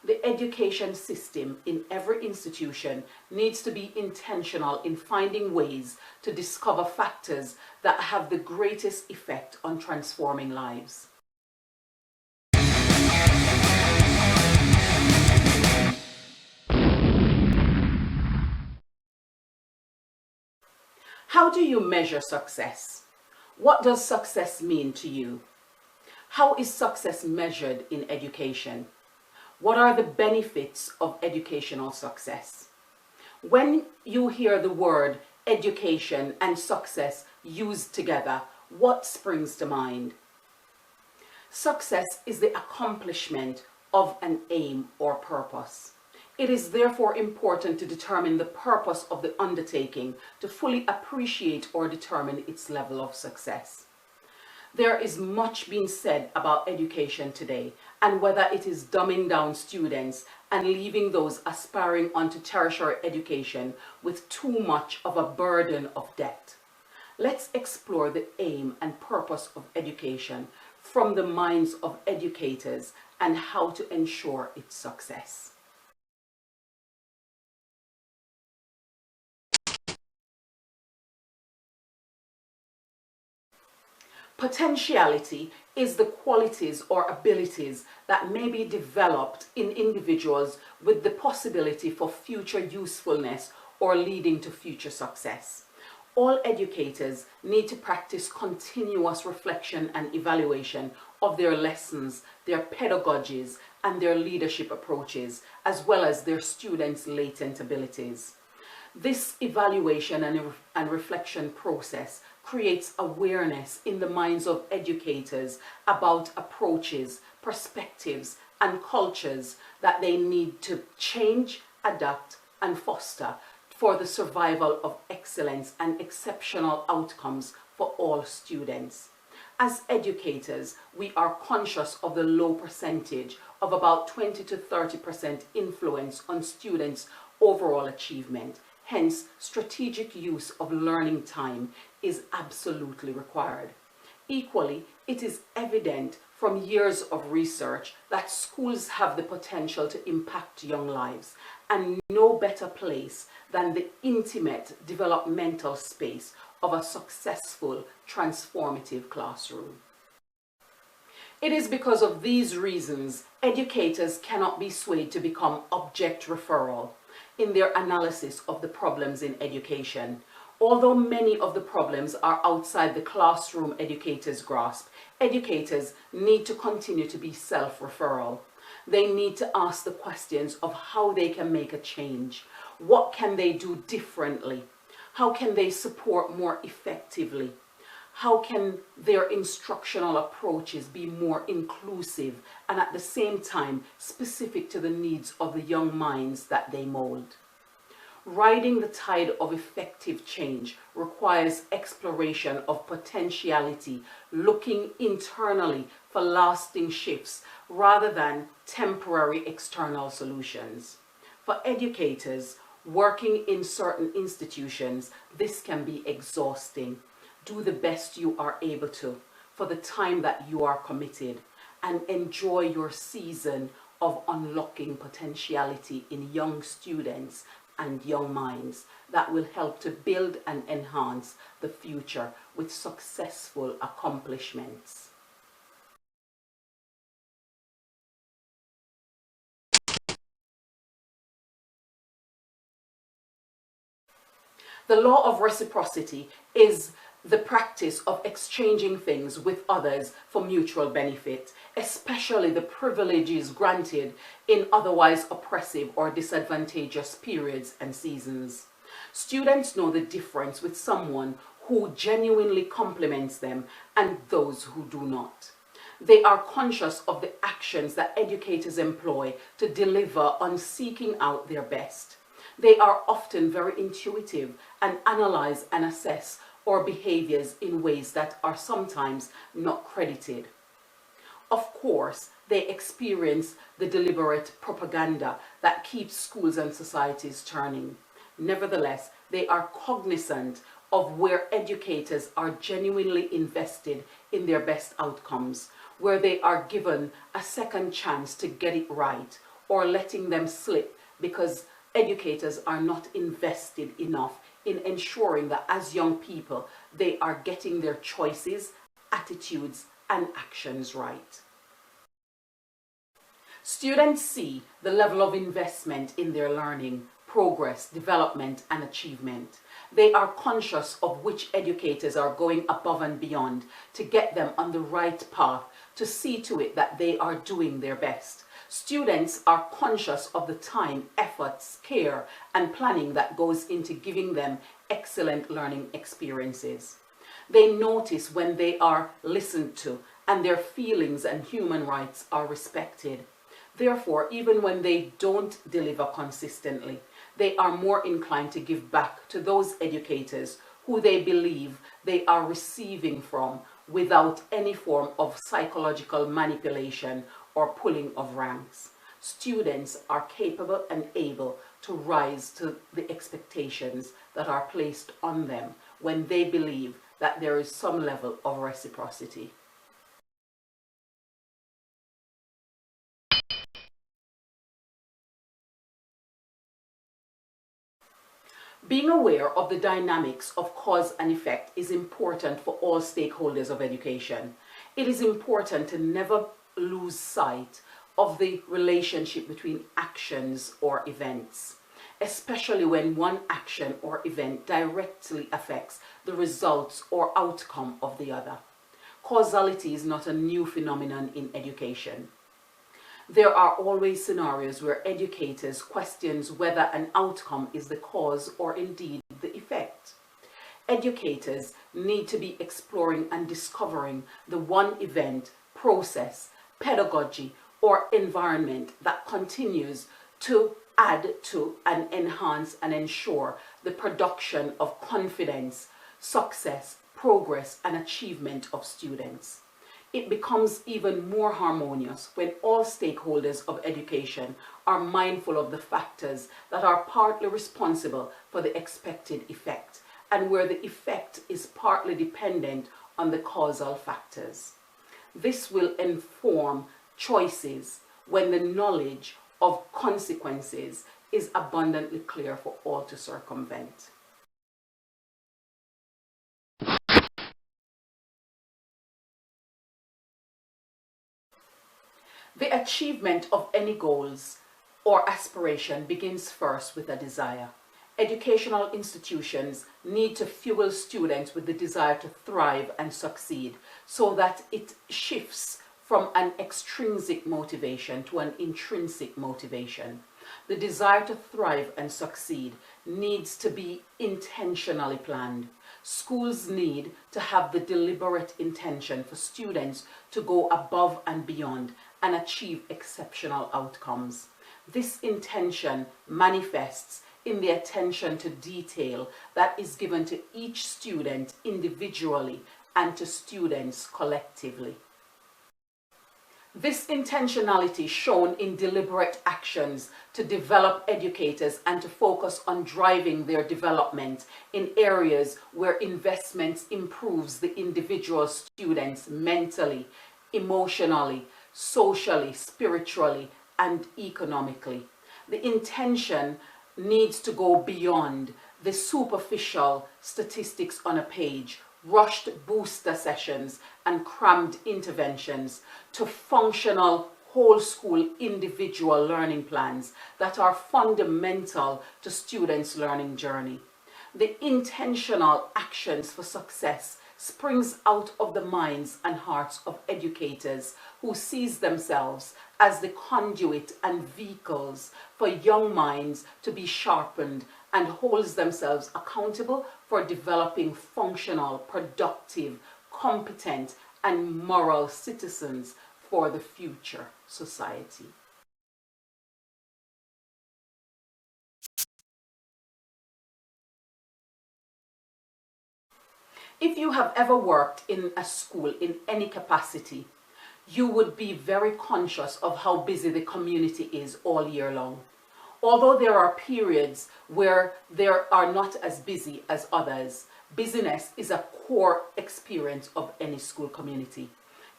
The education system in every institution needs to be intentional in finding ways to discover factors that have the greatest effect on transforming lives. How do you measure success? What does success mean to you? How is success measured in education? What are the benefits of educational success? When you hear the word education and success used together, what springs to mind? Success is the accomplishment of an aim or purpose. It is therefore important to determine the purpose of the undertaking to fully appreciate or determine its level of success. There is much being said about education today and whether it is dumbing down students and leaving those aspiring onto tertiary education with too much of a burden of debt. Let's explore the aim and purpose of education from the minds of educators and how to ensure its success. Potentiality is the qualities or abilities that may be developed in individuals with the possibility for future usefulness or leading to future success. All educators need to practice continuous reflection and evaluation of their lessons, their pedagogies, and their leadership approaches, as well as their students' latent abilities. This evaluation and reflection process creates awareness in the minds of educators about approaches, perspectives, and cultures that they need to change, adapt, and foster for the survival of excellence and exceptional outcomes for all students. As educators, we are conscious of the low percentage of about 20 to 30% influence on students' overall achievement. Hence, strategic use of learning time is absolutely required. Equally, it is evident from years of research that schools have the potential to impact young lives, and no better place than the intimate developmental space of a successful, transformative classroom. It is because of these reasons educators cannot be swayed to become object referral in their analysis of the problems in education. Although many of the problems are outside the classroom educator's grasp, educators need to continue to be self-referral. They need to ask the questions of how they can make a change. What can they do differently? How can they support more effectively? How can their instructional approaches be more inclusive and at the same time specific to the needs of the young minds that they mold? Riding the tide of effective change requires exploration of potentiality, looking internally for lasting shifts rather than temporary external solutions. For educators working in certain institutions, this can be exhausting. Do the best you are able to for the time that you are committed, and enjoy your season of unlocking potentiality in young students and young minds that will help to build and enhance the future with successful accomplishments. The law of reciprocity is the practice of exchanging things with others for mutual benefit, especially the privileges granted in otherwise oppressive or disadvantageous periods and seasons. Students know the difference with someone who genuinely compliments them and those who do not. They are conscious of the actions that educators employ to deliver on seeking out their best. They are often very intuitive and analyze and assess our behaviors in ways that are sometimes not credited. Of course, they experience the deliberate propaganda that keeps schools and societies turning. Nevertheless, they are cognizant of where educators are genuinely invested in their best outcomes, where they are given a second chance to get it right, or letting them slip because educators are not invested enough in ensuring that as young people they are getting their choices, attitudes and actions right. Students see the level of investment in their learning, progress, development and achievement. They are conscious of which educators are going above and beyond to get them on the right path, to see to it that they are doing their best. Students are conscious of the time, efforts, care and planning that goes into giving them excellent learning experiences. They notice when they are listened to and their feelings and human rights are respected. Therefore, even when they don't deliver consistently, they are more inclined to give back to those educators who they believe they are receiving from without any form of psychological manipulation or pulling of ranks. Students are capable and able to rise to the expectations that are placed on them when they believe that there is some level of reciprocity. Being aware of the dynamics of cause and effect is important for all stakeholders of education. It is important to never lose sight of the relationship between actions or events, especially when one action or event directly affects the results or outcome of the other. Causality is not a new phenomenon in education. There are always scenarios where educators question whether an outcome is the cause or indeed the effect. Educators need to be exploring and discovering the one event, process, pedagogy, or environment that continues to add to and enhance and ensure the production of confidence, success, progress, and achievement of students. It becomes even more harmonious when all stakeholders of education are mindful of the factors that are partly responsible for the expected effect, and where the effect is partly dependent on the causal factors. This will inform choices when the knowledge of consequences is abundantly clear for all to circumvent. The achievement of any goals or aspiration begins first with a desire. Educational institutions need to fuel students with the desire to thrive and succeed so that it shifts from an extrinsic motivation to an intrinsic motivation. The desire to thrive and succeed needs to be intentionally planned. Schools need to have the deliberate intention for students to go above and beyond and achieve exceptional outcomes. This intention manifests in the attention to detail that is given to each student individually and to students collectively. This intentionality shown in deliberate actions to develop educators and to focus on driving their development in areas where investments improves the individual students mentally, emotionally, socially, spiritually, and economically. The intention needs to go beyond the superficial statistics on a page, rushed booster sessions and crammed interventions to functional whole school individual learning plans that are fundamental to students' learning journey. The intentional actions for success springs out of the minds and hearts of educators who sees themselves as the conduit and vehicles for young minds to be sharpened and holds themselves accountable for developing functional, productive, competent, and moral citizens for the future society. If you have ever worked in a school in any capacity, you would be very conscious of how busy the community is all year long. Although there are periods where they are not as busy as others, busyness is a core experience of any school community.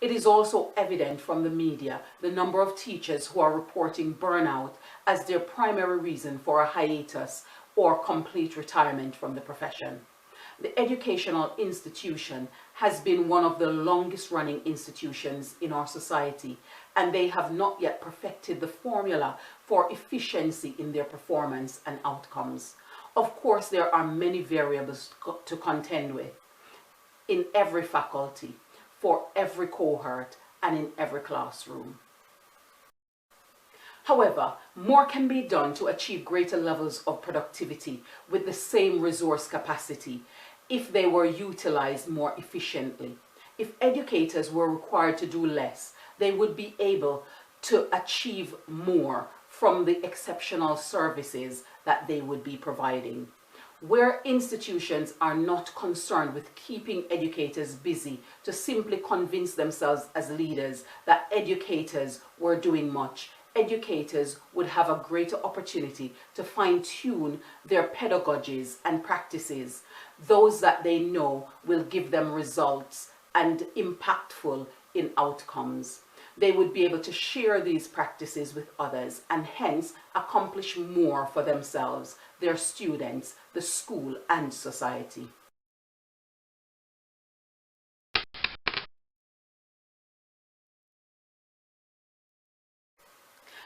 It is also evident from the media the number of teachers who are reporting burnout as their primary reason for a hiatus or complete retirement from the profession. The educational institution has been one of the longest running institutions in our society, and they have not yet perfected the formula for efficiency in their performance and outcomes. Of course, there are many variables to contend with in every faculty, for every cohort, and in every classroom. However, more can be done to achieve greater levels of productivity with the same resource capacity if they were utilized more efficiently. If educators were required to do less, they would be able to achieve more from the exceptional services that they would be providing. Where institutions are not concerned with keeping educators busy to simply convince themselves as leaders that educators were doing much, educators would have a greater opportunity to fine-tune their pedagogies and practices, those that they know will give them results and impactful in outcomes. They would be able to share these practices with others and hence accomplish more for themselves, their students, the school, and society.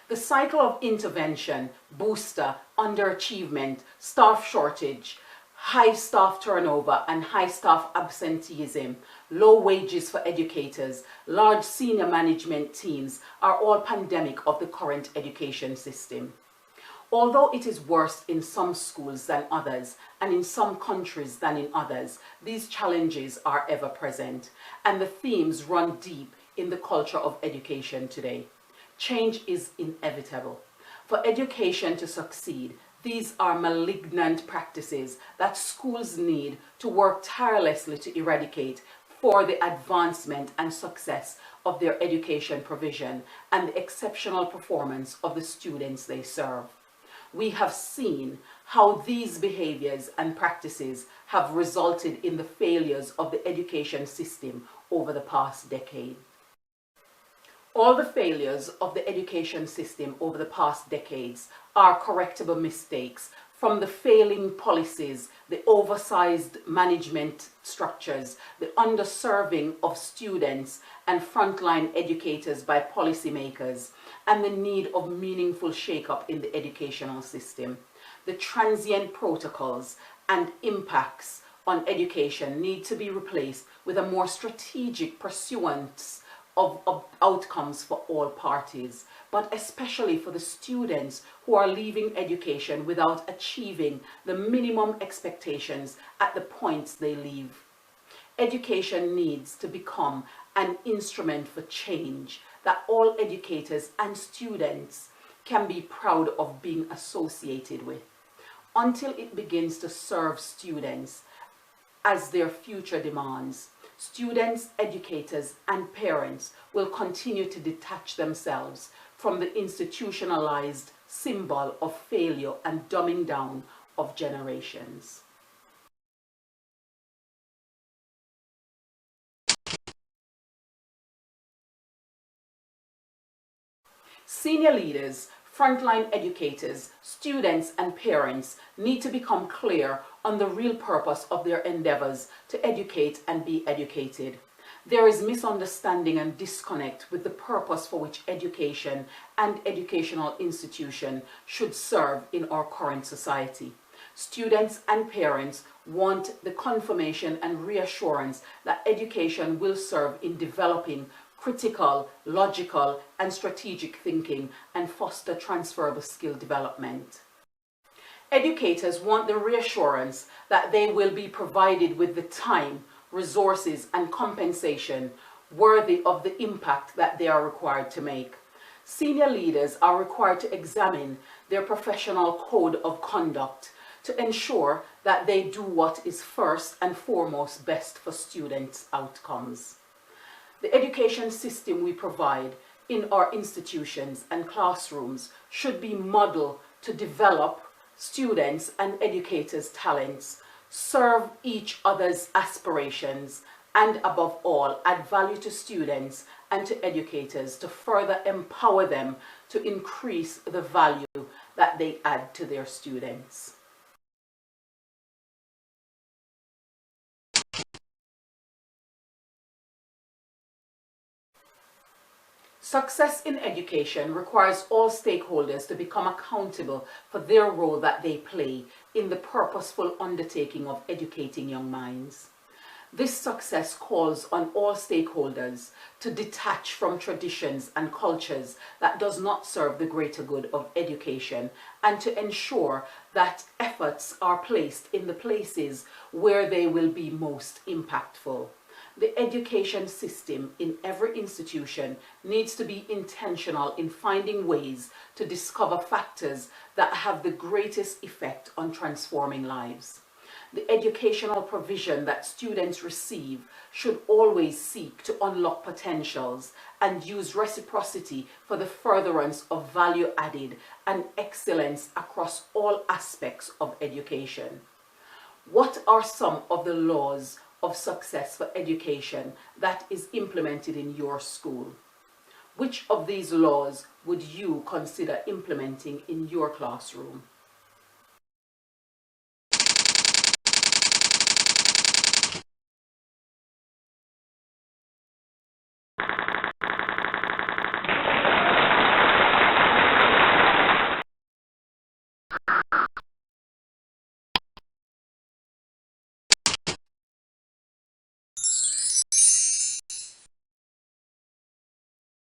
The cycle of intervention, booster, underachievement, staff shortage, high staff turnover and high staff absenteeism, low wages for educators, large senior management teams are all pandemic of the current education system. Although it is worse in some schools than others, and in some countries than in others, these challenges are ever present, and the themes run deep in the culture of education today. Change is inevitable. For education to succeed, these are malignant practices that schools need to work tirelessly to eradicate for the advancement and success of their education provision and the exceptional performance of the students they serve. We have seen how these behaviors and practices have resulted in the failures of the education system over the past decade. All the failures of the education system over the past decades are correctable mistakes, from the failing policies, the oversized management structures, the underserving of students and frontline educators by policymakers, and the need of meaningful shake-up in the educational system. The transient protocols and impacts on education need to be replaced with a more strategic pursuance of outcomes for all parties, but especially for the students who are leaving education without achieving the minimum expectations at the points they leave. Education needs to become an instrument for change that all educators and students can be proud of being associated with. Until it begins to serve students as their future demands, students, educators, and parents will continue to detach themselves from the institutionalized symbol of failure and dumbing down of generations. Senior leaders, frontline educators, students, and parents need to become clear on the real purpose of their endeavors to educate and be educated. There is misunderstanding and disconnect with the purpose for which education and educational institution should serve in our current society. Students and parents want the confirmation and reassurance that education will serve in developing critical, logical, and strategic thinking and foster transferable skill development. Educators want the reassurance that they will be provided with the time, resources, and compensation worthy of the impact that they are required to make. Senior leaders are required to examine their professional code of conduct to ensure that they do what is first and foremost best for students' outcomes. The education system we provide in our institutions and classrooms should be modeled to develop students' and educators' talents, serve each other's aspirations, and above all, add value to students and to educators to further empower them to increase the value that they add to their students. Success in education requires all stakeholders to become accountable for their role that they play in the purposeful undertaking of educating young minds. This success calls on all stakeholders to detach from traditions and cultures that does not serve the greater good of education, and to ensure that efforts are placed in the places where they will be most impactful. The education system in every institution needs to be intentional in finding ways to discover factors that have the greatest effect on transforming lives. The educational provision that students receive should always seek to unlock potentials and use reciprocity for the furtherance of value added and excellence across all aspects of education. What are some of the laws of success for education that is implemented in your school? Which of these laws would you consider implementing in your classroom?